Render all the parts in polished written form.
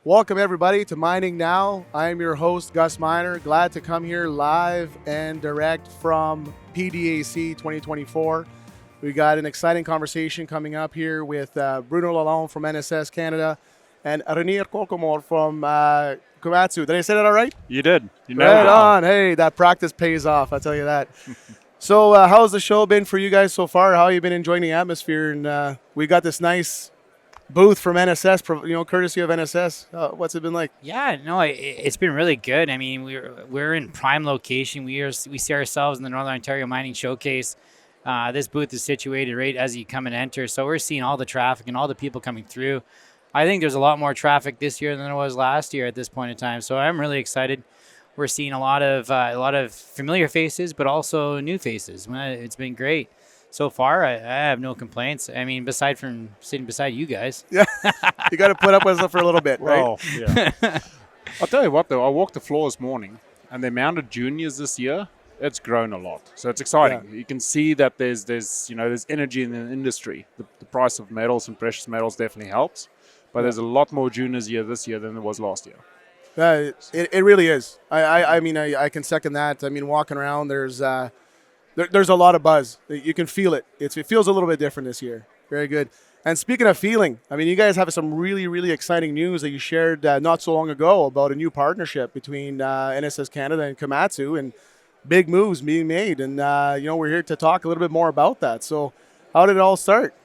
Welcome, everybody, to Mining Now. I am your host, Gus Miner. Glad to come here live and direct from PDAC 2024. We got an exciting conversation coming up here with Bruno Lalonde from NSS Canada and Renier Koekemoer from Komatsu. Did I say that all right? You did. You Right nailed it. on. Hey, that practice pays off, I'll tell you that. So how's the show been for you guys so far? How have you been enjoying the atmosphere? And we got this nice booth from NSS, courtesy of NSS. What's it been like? Yeah, no, it's been really good. I mean, we're in prime location. We see ourselves in the Northern Ontario Mining Showcase. This booth is situated right as you come and enter, so we're seeing all the traffic and all the people coming through. I think there's a lot more traffic this year than there was last year at this point in time. So I'm really excited. We're seeing a lot of familiar faces, but also new faces. It's been great. So far, I have no complaints. I mean, beside from sitting beside you guys. Yeah, you got to put up with us for a little bit, right? Well, yeah. I'll tell you what, though. I walked the floor this morning, and the amount of juniors this year, it's grown a lot. So it's exciting. Yeah. You can see that there's energy in the industry. The price of metals and precious metals definitely helps, but there's a lot more juniors this year than there was last year. It really is. I mean, I can second that. I mean, walking around, there's a lot of buzz. You can feel it. It feels a little bit different this year. Very good. And speaking of feeling, I mean, you guys have some really, really exciting news that you shared not so long ago about a new partnership between NSS Canada and Komatsu, and big moves being made. And, we're here to talk a little bit more about that. So how did it all start?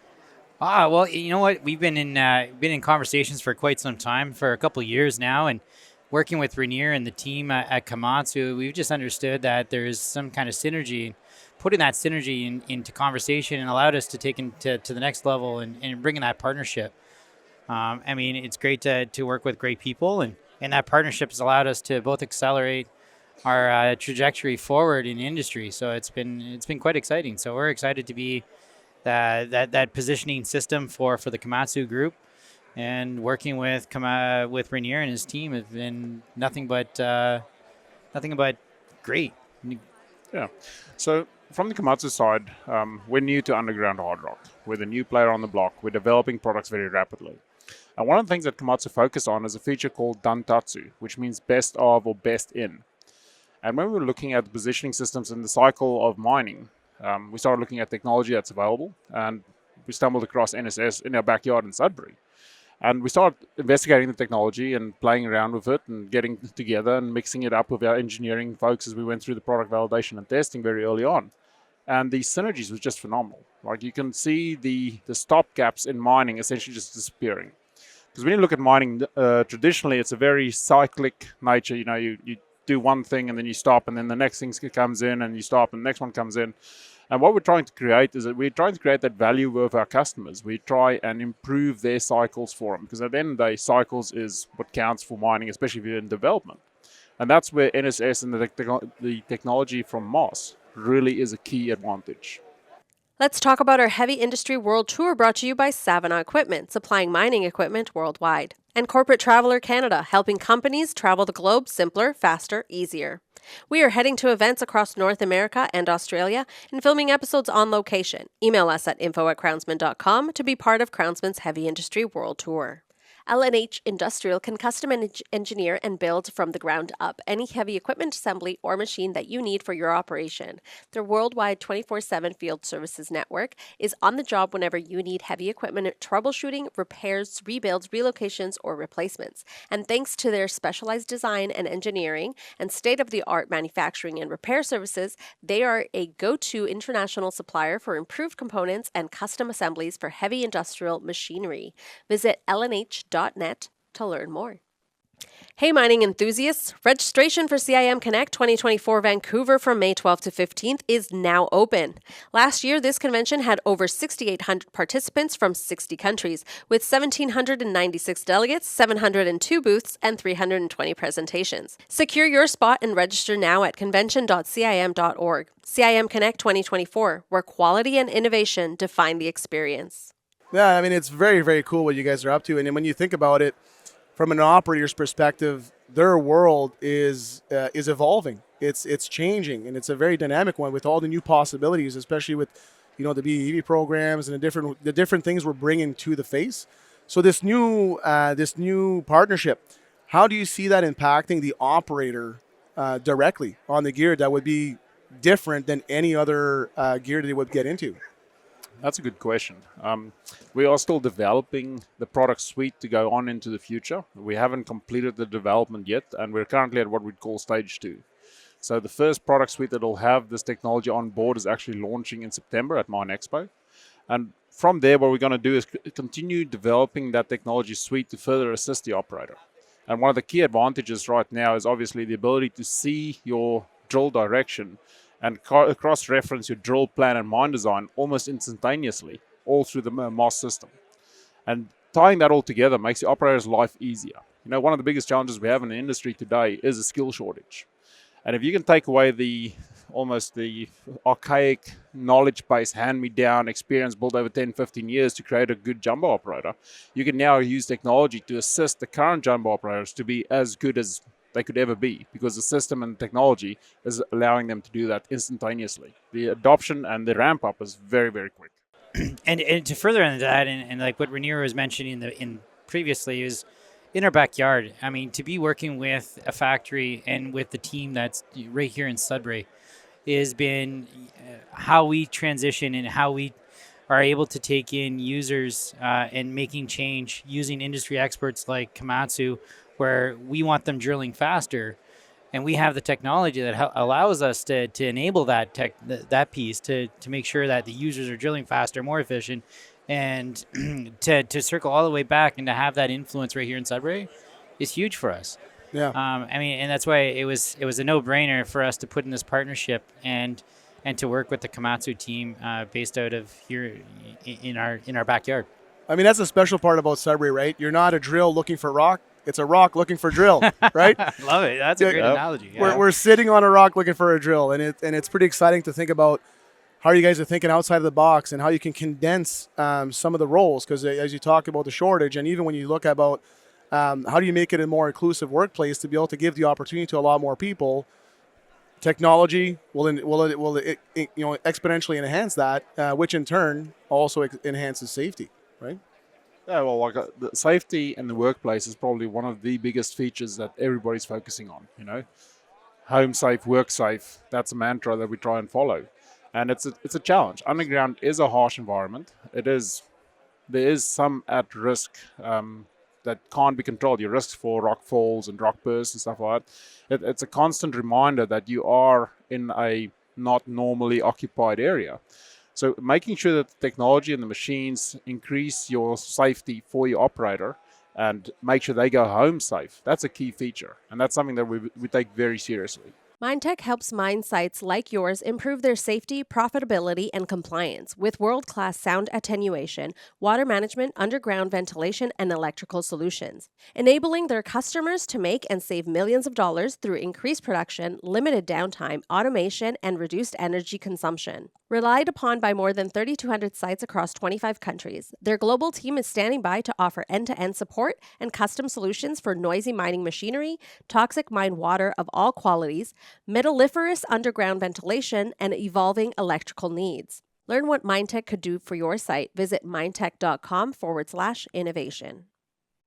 Well, you know what? We've been in conversations for quite some time, for a couple of years now, and working with Renier and the team at Komatsu, we've just understood that there's some kind of synergy. Putting that synergy into conversation and allowed us to take to the next level and bringing that partnership. I mean, it's great to work with great people, and that partnership has allowed us to both accelerate our trajectory forward in the industry. So it's been quite exciting. So we're excited to be that positioning system for the Komatsu group, and working with Renier and his team have been nothing but great. Yeah. So from the Komatsu side, we're new to underground hard rock. We're the new player on the block. We're developing products very rapidly. And one of the things that Komatsu focus on is a feature called Dantatsu, which means best of or best in. And when we were looking at the positioning systems in the cycle of mining, we started looking at technology that's available, and we stumbled across NSS in our backyard in Sudbury. And we started investigating the technology and playing around with it and getting together and mixing it up with our engineering folks as we went through the product validation and testing very early on. And the synergies was just phenomenal. Like, you can see the stop gaps in mining essentially just disappearing. Because when you look at mining, traditionally it's a very cyclic nature. You do one thing and then you stop, and then the next thing comes in and you stop, and the next one comes in. And what we're trying to create is that we're trying to create that value with our customers. We try and improve their cycles for them, because at the end of the day, cycles is what counts for mining, especially if you're in development. And that's where NSS and the technology from MOS really is a key advantage. Let's talk about our Heavy Industry World Tour, brought to you by Savannah Equipment, supplying mining equipment worldwide. And Corporate Traveler Canada, helping companies travel the globe simpler, faster, easier. We are heading to events across North America and Australia and filming episodes on location. Email us at info@crownsmen.com to be part of Crownsmen's Heavy Industry World Tour. L&H Industrial can custom engineer and build from the ground up any heavy equipment assembly or machine that you need for your operation. Their worldwide 24/7 field services network is on the job whenever you need heavy equipment troubleshooting, repairs, rebuilds, relocations, or replacements. And thanks to their specialized design and engineering and state-of-the-art manufacturing and repair services, they are a go-to international supplier for improved components and custom assemblies for heavy industrial machinery. Visit lnh.net to learn more. Hey mining enthusiasts, registration for CIM Connect 2024 Vancouver from May 12th to 15th is now open. Last year, this convention had over 6,800 participants from 60 countries, with 1,796 delegates, 702 booths, and 320 presentations. Secure your spot and register now at convention.cim.org. CIM Connect 2024, where quality and innovation define the experience. Yeah, I mean, it's very, very cool what you guys are up to. And when you think about it, from an operator's perspective, their world is evolving. It's changing, and it's a very dynamic one with all the new possibilities, especially with the BEV programs and the different things we're bringing to the face. So this new partnership, how do you see that impacting the operator directly on the gear that would be different than any other gear that they would get into? That's a good question. We are still developing the product suite to go on into the future. We haven't completed the development yet, and we're currently at what we'd call stage 2. So the first product suite that will have this technology on board is actually launching in September at Mine Expo. And from there, what we're going to do is continue developing that technology suite to further assist the operator. And one of the key advantages right now is obviously the ability to see your drill direction and cross-reference your drill plan and mine design almost instantaneously, all through the MOS system. And tying that all together makes the operator's life easier. You know, one of the biggest challenges we have in the industry today is a skill shortage. And if you can take away the archaic knowledge base, hand-me-down experience built over 10, 15 years to create a good jumbo operator, you can now use technology to assist the current jumbo operators to be as good as they could ever be, because the system and technology is allowing them to do that instantaneously. The adoption and the ramp up is very, very quick. And to further on that, and like what Renier was mentioning in previously, is in our backyard. I mean, to be working with a factory and with the team that's right here in Sudbury has been how we transition and how we are able to take in users and making change using industry experts like Komatsu, where we want them drilling faster, and we have the technology that allows us to enable that piece to make sure that the users are drilling faster, more efficient, and to circle all the way back and to have that influence right here in Sudbury is huge for us. Yeah. I mean, and that's why it was a no-brainer for us to put in this partnership and to work with the Komatsu team based out of here in our backyard. I mean, that's the special part about Sudbury, right? You're not a drill looking for rock. It's a rock looking for drill, right? Love it. That's a great analogy. Yeah. We're sitting on a rock looking for a drill, and it's pretty exciting to think about how you guys are thinking outside of the box and how you can condense some of the roles. Because as you talk about the shortage, and even when you look about how do you make it a more inclusive workplace to be able to give the opportunity to a lot more people, technology will exponentially enhance that, which in turn also enhances safety, right? Yeah, well, the safety in the workplace is probably one of the biggest features that everybody's focusing on. You know, home safe, work safe. That's a mantra that we try and follow, and it's a challenge. Underground is a harsh environment. There is some at risk that can't be controlled. Your risks for rock falls and rock bursts and stuff like that. It's a constant reminder that you are in a not normally occupied area. So making sure that the technology and the machines increase your safety for your operator and make sure they go home safe, that's a key feature. And that's something that we take very seriously. MineTech helps mine sites like yours improve their safety, profitability, and compliance with world-class sound attenuation, water management, underground ventilation, and electrical solutions, enabling their customers to make and save millions of dollars through increased production, limited downtime, automation, and reduced energy consumption. Relied upon by more than 3,200 sites across 25 countries, their global team is standing by to offer end-to-end support and custom solutions for noisy mining machinery, toxic mine water of all qualities, metalliferous underground ventilation, and evolving electrical needs. Learn what MineTech could do for your site. Visit minetech.com/innovation.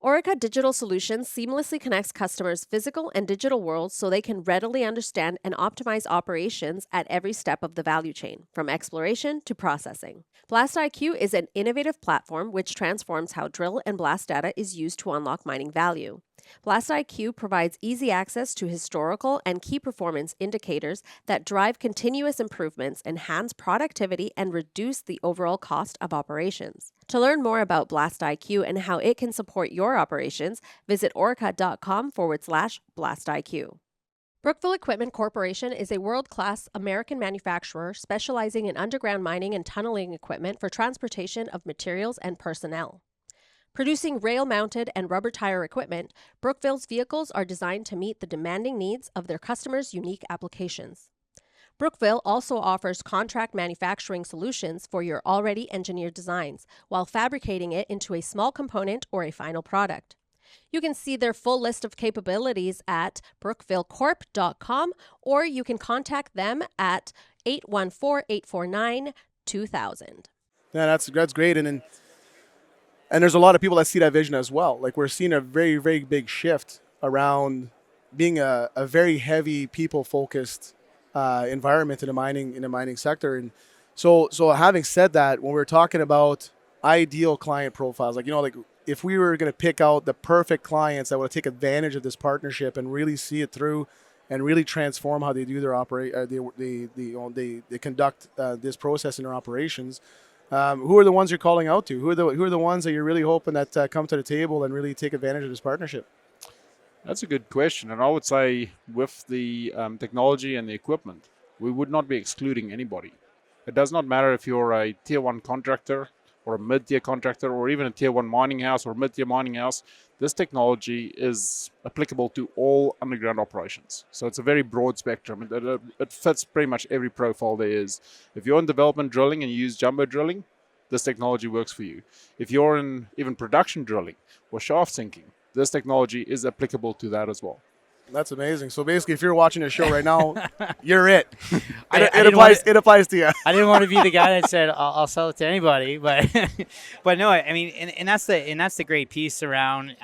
Orica Digital Solutions seamlessly connects customers' physical and digital worlds so they can readily understand and optimize operations at every step of the value chain, from exploration to processing. BlastIQ is an innovative platform which transforms how drill and blast data is used to unlock mining value. BlastIQ provides easy access to historical and key performance indicators that drive continuous improvements, enhance productivity, and reduce the overall cost of operations. To learn more about BlastIQ and how it can support your operations, visit orica.com/BlastIQ. Brookville Equipment Corporation is a world-class American manufacturer specializing in underground mining and tunneling equipment for transportation of materials and personnel. Producing rail-mounted and rubber tire equipment, Brookville's vehicles are designed to meet the demanding needs of their customers' unique applications. Brookville also offers contract manufacturing solutions for your already engineered designs, while fabricating it into a small component or a final product. You can see their full list of capabilities at brookvillecorp.com, or you can contact them at 814-849-2000. Yeah, that's great. And then And there's a lot of people that see that vision as well. Like we're seeing a very, very big shift around being a very heavy people focused environment in the mining sector. And so having said that, when we're talking about ideal client profiles, like like if we were going to pick out the perfect clients that would take advantage of this partnership and really see it through and really transform how they do their they conduct this process in their operations. Who are the ones you're calling out to? Who are the ones that you're really hoping that come to the table and really take advantage of this partnership? That's a good question. And I would say with the technology and the equipment, we would not be excluding anybody. It does not matter if you're a tier 1 contractor or a mid-tier contractor or even a tier 1 mining house or mid-tier mining house. This technology is applicable to all underground operations. So it's a very broad spectrum. It fits pretty much every profile there is. If you're in development drilling and you use jumbo drilling, this technology works for you. If you're in even production drilling or shaft sinking, this technology is applicable to that as well. That's amazing. So basically, if you're watching this show right now, you're it. It applies to you. I didn't want to be the guy that said I'll sell it to anybody, but but no, I mean, and that's the great piece around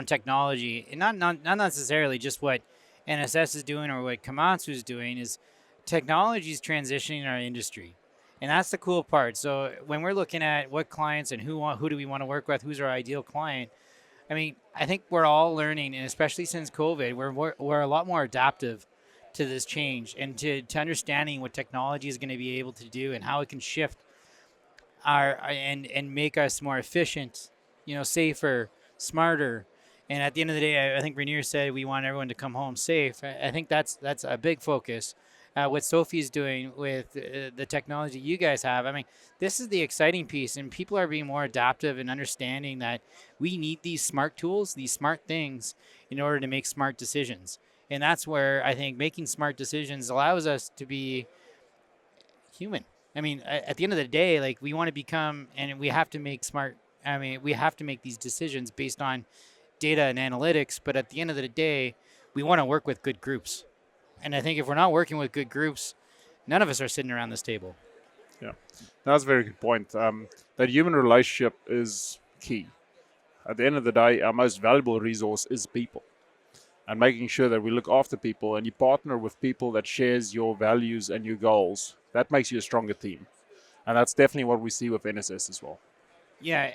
technology, and not necessarily just what NSS is doing or what Komatsu is doing. Is technology is transitioning our industry, and that's the cool part. So when we're looking at what clients and who do we want to work with, who's our ideal client. I mean, I think we're all learning, and especially since COVID, we're a lot more adaptive to this change and to understanding what technology is going to be able to do and how it can shift and make us more efficient, safer, smarter. And at the end of the day, I think Renier said we want everyone to come home safe. I think that's a big focus. What Sophie's doing with the technology you guys have. I mean, this is the exciting piece, and people are being more adaptive and understanding that we need these smart tools, these smart things, in order to make smart decisions. And that's where I think making smart decisions allows us to be human. I mean, at the end of the day, like we want to become, and we have to make we have to make these decisions based on data and analytics. But at the end of the day, we want to work with good groups. And I think if we're not working with good groups, none of us are sitting around this table. Yeah, that's a very good point. That human relationship is key. At the end of the day, our most valuable resource is people. And making sure that we look after people and you partner with people that shares your values and your goals, that makes you a stronger team. And that's definitely what we see with NSS as well. Yeah,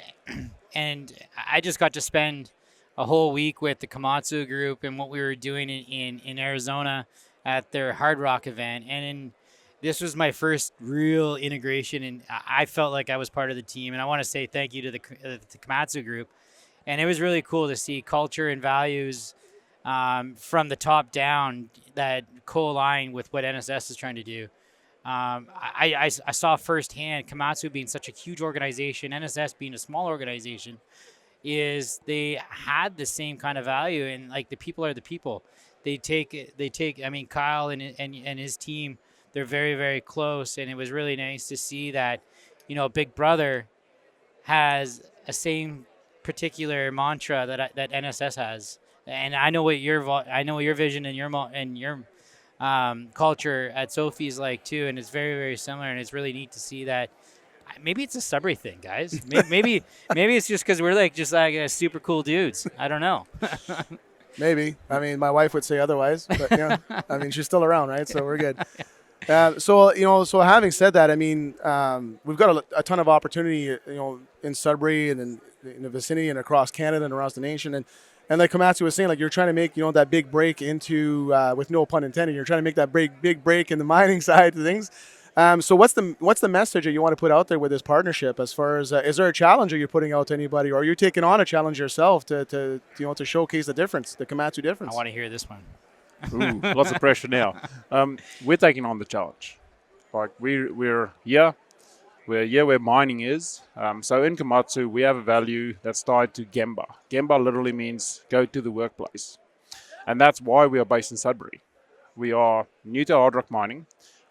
and I just got to spend a whole week with the Komatsu group and what we were doing in Arizona at their Hard Rock event. And this was my first real integration, and I felt like I was part of the team. And I want to say thank you to the Komatsu group. And it was really cool to see culture and values from the top down that co-align with what NSS is trying to do. I saw firsthand Komatsu being such a huge organization, NSS being a small organization, is they had the same kind of value, and like the people are the people. They take. I mean, Kyle and his team, they're very, very close, and it was really nice to see that, Big Brother has a same particular mantra that NSS has, and I know what your vision and your culture at Sophie's like too, and it's very, very similar, and it's really neat to see that. Maybe it's a Sudbury thing, guys. Maybe it's just because we're like super cool dudes. I don't know. Maybe. I mean, my wife would say otherwise, but I mean, she's still around, right? So we're good. So having said that, I mean, we've got a ton of opportunity, in Sudbury and in the vicinity and across Canada and across the nation. And like Komatsu was saying, like you're trying to make, that big break into, with no pun intended, you're trying to make that big break in the mining side of things. So what's the message that you want to put out there with this partnership? As far as is there a challenge that you're putting out to anybody, or are you taking on a challenge yourself to showcase the difference, the Komatsu difference? I want to hear this one. Ooh, lots of pressure now. We're taking on the challenge. Like we're here where mining is. So in Komatsu, we have a value that's tied to Gemba. Gemba literally means go to the workplace, and that's why we are based in Sudbury. We are new to hard rock mining.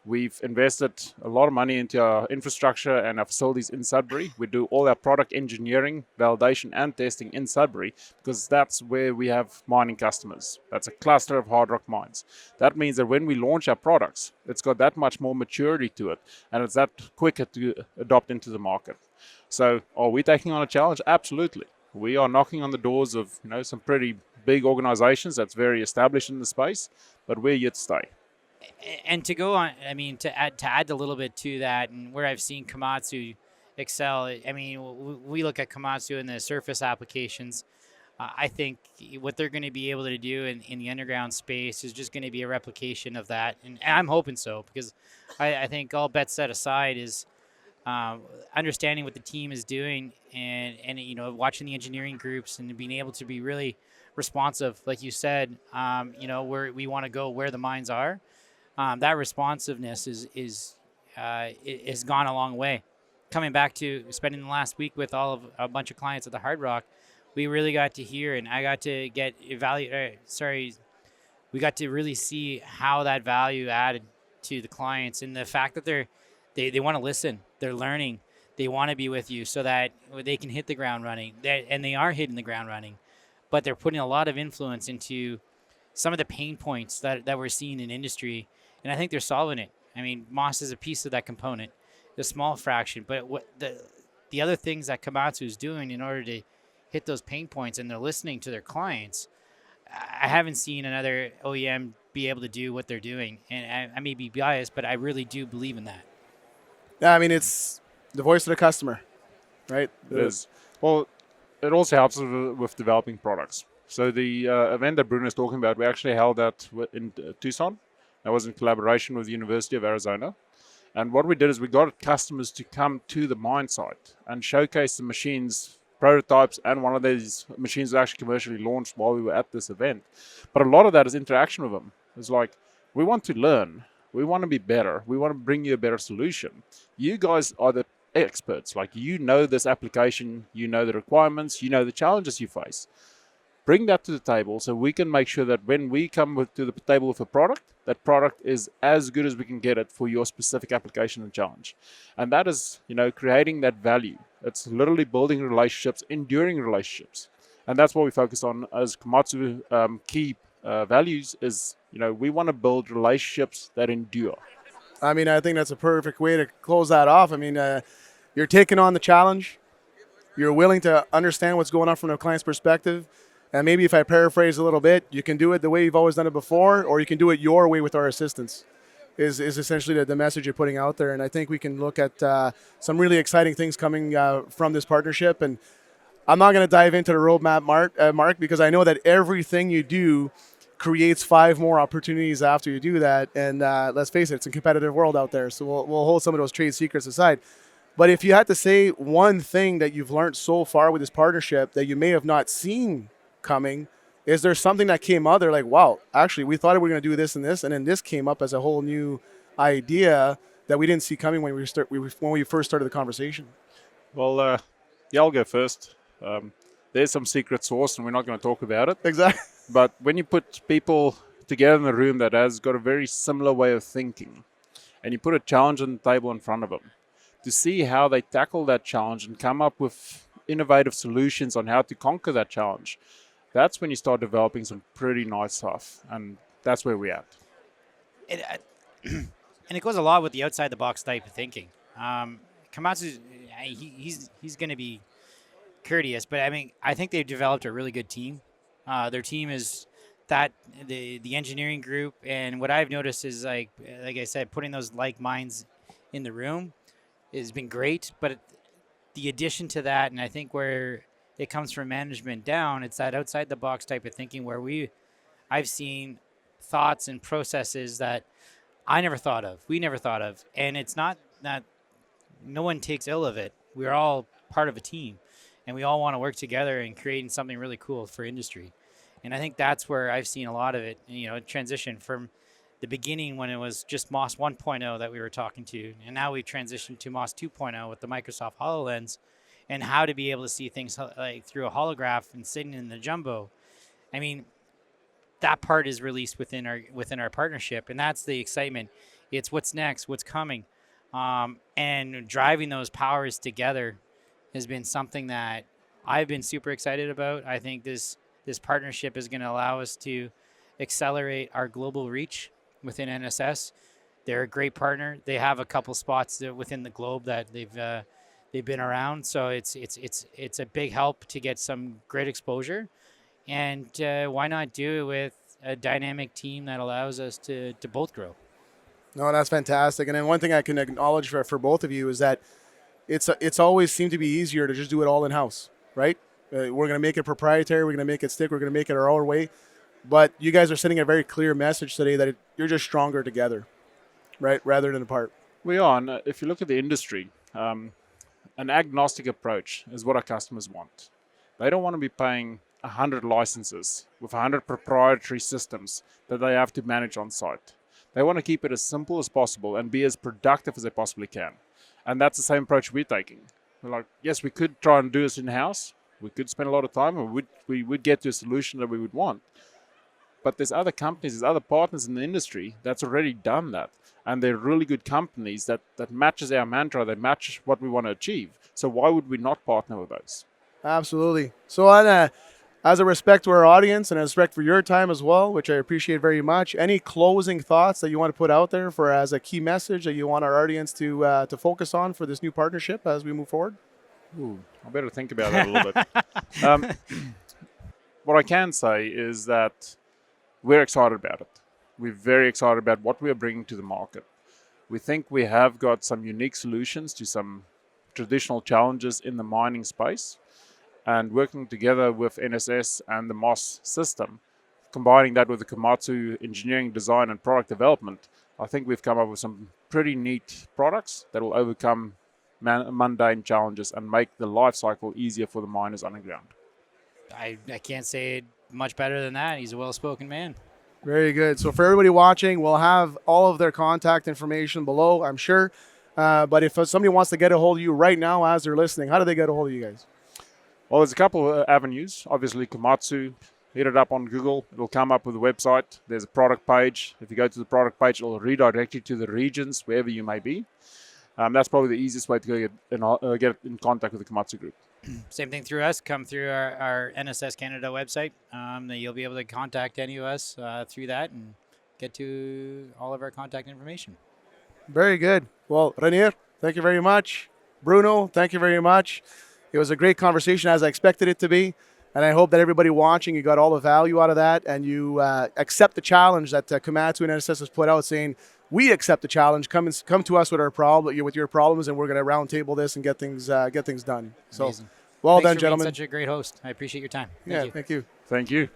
We've invested a lot of money into our infrastructure and our facilities in Sudbury. We do all our product engineering, validation, and testing in Sudbury because that's where we have mining customers. That's a cluster of hard rock mines. That means that when we launch our products, it's got that much more maturity to it, and it's that quicker to adopt into the market. So are we taking on a challenge? Absolutely. We are knocking on the doors of some pretty big organizations that's very established in the space, but we're here to stay. And to go on, I mean, to add a little bit to that, and where I've seen Komatsu excel, I mean, we look at Komatsu in the surface applications. I think what they're going to be able to do in the underground space is just going to be a replication of that, and I'm hoping so, because I think all bets set aside is understanding what the team is doing, and watching the engineering groups and being able to be really responsive, like you said, where we want to go, where the mines are. That responsiveness is gone a long way. Coming back to spending the last week with a bunch of clients at the Hard Rock, we really got to hear, and I got to we got to really see how that value added to the clients, and the fact that they want to listen, they're learning, they want to be with you so that they can hit the ground running, and they are hitting the ground running, but they're putting a lot of influence into some of the pain points that we're seeing in industry, and I think they're solving it. I mean, MOS is a piece of that component, the small fraction, but what the other things that Komatsu is doing in order to hit those pain points, and they're listening to their clients. I haven't seen another OEM be able to do what they're doing, and I may be biased, but I really do believe in that. Yeah, I mean, it's the voice of the customer, right? It is. Well, it also helps with developing products. So the event that Bruno is talking about, we actually held that in Tucson. That was in collaboration with the University of Arizona. And what we did is we got customers to come to the mine site and showcase the machines, prototypes, and one of these machines was actually commercially launched while we were at this event. But a lot of that is interaction with them. It's like, we want to learn. We want to be better. We want to bring you a better solution. You guys are the experts. Like, you know this application, you know the requirements, you know the challenges you face. Bring that to the table so we can make sure that when we come to the table with a product, that product is as good as we can get it for your specific application and challenge. And that is, creating that value. It's literally building relationships, enduring relationships. And that's what we focus on as Komatsu key values is, we want to build relationships that endure. I mean, I think that's a perfect way to close that off. I mean, you're taking on the challenge. You're willing to understand what's going on from the client's perspective. And maybe if I paraphrase a little bit, you can do it the way you've always done it before, or you can do it your way with our assistance, is essentially the message you're putting out there. And I think we can look at some really exciting things coming from this partnership. And I'm not going to dive into the roadmap, Mark, because I know that everything you do creates 5 more opportunities after you do that. And let's face it, it's a competitive world out there. So we'll hold some of those trade secrets aside. But if you had to say one thing that you've learned so far with this partnership that you may have not seen coming, is there something that came out there like, wow, actually we thought we were going to do this and this, and then this came up as a whole new idea that we didn't see coming when we first started the conversation? Well, I'll go first. There's some secret sauce, and we're not going to talk about it. Exactly. But when you put people together in a room that has got a very similar way of thinking, and you put a challenge on the table in front of them, to see how they tackle that challenge and come up with innovative solutions on how to conquer that challenge, that's when you start developing some pretty nice stuff, and that's where we're at. And it goes a lot with the outside the box type of thinking. Komatsu, he's going to be courteous, but I mean, I think they've developed a really good team. Their team is that the engineering group, and what I've noticed is like I said, putting those like minds in the room has been great. But the addition to that, and I think where it comes from management down, it's that outside the box type of thinking where I've seen thoughts and processes that we never thought of. And it's not that no one takes ill of it. We're all part of a team, and we all want to work together and creating something really cool for industry. And I think that's where I've seen a lot of it, transition from the beginning when it was just MOS 1.0 that we were talking to, and now we've transitioned to MOS 2.0 with the Microsoft HoloLens, and how to be able to see things like through a holograph and sitting in the jumbo. I mean, that part is released within our partnership, and that's the excitement. It's what's next, what's coming, and driving those powers together has been something that I've been super excited about. I think this partnership is going to allow us to accelerate our global reach within NSS. They're a great partner. They have a couple spots within the globe that they've They've been around, so it's a big help to get some great exposure. And why not do it with a dynamic team that allows us to both grow? No, that's fantastic. And then one thing I can acknowledge for both of you is that it's always seemed to be easier to just do it all in house, right? We're going to make it proprietary. We're going to make it stick. We're going to make it our own way. But you guys are sending a very clear message today that you're just stronger together, right, rather than apart. We are. And if you look at the industry, an agnostic approach is what our customers want. They don't want to be paying 100 licenses with 100 proprietary systems that they have to manage on site. They want to keep it as simple as possible and be as productive as they possibly can. And that's the same approach we're taking. We're like, yes, we could try and do this in-house. We could spend a lot of time and we would get to a solution that we would want. But there's other companies, there's other partners in the industry that's already done that. And they're really good companies that matches our mantra, they match what we want to achieve. So why would we not partner with those? Absolutely. So as a respect to our audience and a respect for your time as well, which I appreciate very much, any closing thoughts that you want to put out there for as a key message that you want our audience to focus on for this new partnership as we move forward? Ooh, I better think about that a little bit. What I can say is that we're excited about it. We're very excited about what we are bringing to the market. We think we have got some unique solutions to some traditional challenges in the mining space. And working together with NSS and the MOS system, combining that with the Komatsu engineering, design, and product development, I think we've come up with some pretty neat products that will overcome mundane challenges and make the life cycle easier for the miners underground. I can't say it much better than that. He's a well-spoken man. Very good. So for everybody watching, we'll have all of their contact information below, I'm sure. But if somebody wants to get a hold of you right now as they're listening, how do they get a hold of you guys? Well, there's a couple of avenues. Obviously, Komatsu, hit it up on Google. It'll come up with a website. There's a product page. If you go to the product page, it'll redirect you to the regions, wherever you may be. That's probably the easiest way to get in contact with the Komatsu group. Same thing through us. Come through our NSS Canada website. You'll be able to contact any of us through that and get to all of our contact information. Very good. Well, Renier, thank you very much. Bruno, thank you very much. It was a great conversation as I expected it to be. And I hope that everybody watching, you got all the value out of that and you accept the challenge that Komatsu and NSS has put out saying, we accept the challenge. Come to us with with your problems, and we're going to roundtable this and get things done. So, amazing. Well Thanks done, for gentlemen. being such a great host. I appreciate your time. Thank you. Thank you.